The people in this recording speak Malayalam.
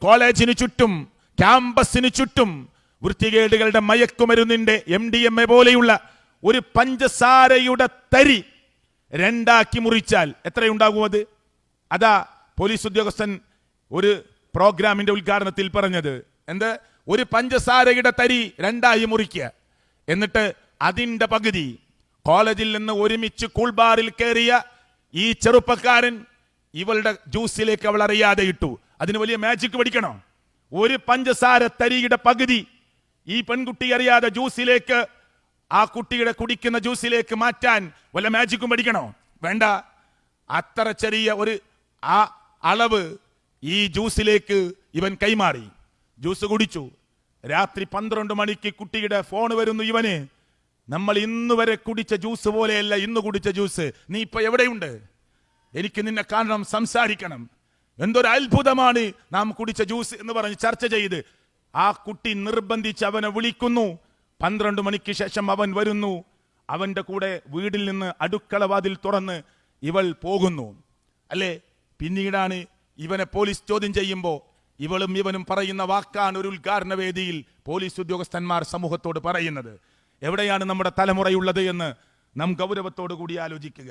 കോളേജിന് ചുറ്റും ക്യാമ്പസിന് ചുറ്റും വൃത്തികേടുകളുടെ മയക്കുമരുന്നിന്റെ MDMA പോലെയുള്ള ഒരു പഞ്ചസാരയുടെ തരി രണ്ടാക്കി മുറിച്ചാൽ എത്രയുണ്ടാകും അത്? അതാ പോലീസ് ഉദ്യോഗസ്ഥൻ ഒരു പ്രോഗ്രാമിന്റെ ഉദ്ഘാടനത്തിൽ പറഞ്ഞത്. എന്ത്? ഒരു പഞ്ചസാരയുടെ തരി രണ്ടായി മുറിക്കുക, എന്നിട്ട് അതിന്റെ പകുതി കോളേജിൽ നിന്ന് ഒരുമിച്ച് കൂൾബാറിൽ കയറിയ ഈ ചെറുപ്പക്കാരൻ ഇവളുടെ ജ്യൂസിലേക്ക് അവൾ അറിയാതെ ഇട്ടു. അതിന് വലിയ മാജിക് പഠിക്കണോ? ഒരു പഞ്ചസാര തരിയുടെ പകുതി ഈ പെൺകുട്ടി അറിയാതെ ജ്യൂസിലേക്ക്, ആ കുട്ടിയുടെ കുടിക്കുന്ന ജ്യൂസിലേക്ക് മാറ്റാൻ വല്ല മാജിക്കും പഠിക്കണോ? വേണ്ട. അത്ര ചെറിയ ഒരു ആ അളവ് ഈ ജ്യൂസിലേക്ക് ഇവൻ കൈമാറി. ജ്യൂസ് കുടിച്ചു. രാത്രി 12 മണിക്ക് കുട്ടിയുടെ ഫോൺ വരുന്നു. ഇവന്, നമ്മൾ ഇന്ന് വരെ കുടിച്ച ജ്യൂസ് പോലെയല്ല ഇന്ന് കുടിച്ച ജ്യൂസ്, നീ ഇപ്പൊ എവിടെയുണ്ട്? എനിക്ക് നിന്നെ കാണണം, സംസാരിക്കണം. എന്തൊരു അത്ഭുതമാണ് നാം കുടിച്ച ജ്യൂസ് എന്ന് പറഞ്ഞ് ചർച്ച ചെയ്ത് ആ കുട്ടി നിർബന്ധിച്ച് അവനെ വിളിക്കുന്നു. 12 മണിക്ക് ശേഷം അവൻ വരുന്നു. അവന്റെ കൂടെ വീട്ടിൽ നിന്ന് അടുക്കള വാതിൽ തുറന്ന് ഇവൾ പോകുന്നു. അല്ലേ? പിന്നീടാണ് ഇവനെ പോലീസ് ചോദ്യം ചെയ്യുമ്പോൾ ഇവളും ഇവനും പറയുന്ന വാക്കാണ് ഒരു ഉദ്ഘാടന വേദിയിൽ പോലീസ് ഉദ്യോഗസ്ഥന്മാർ സമൂഹത്തോട് പറയുന്നത്. എവിടെയാണ് നമ്മുടെ തലമുറയുള്ളത് എന്ന് നാം ഗൗരവത്തോടു കൂടി ആലോചിക്കുക.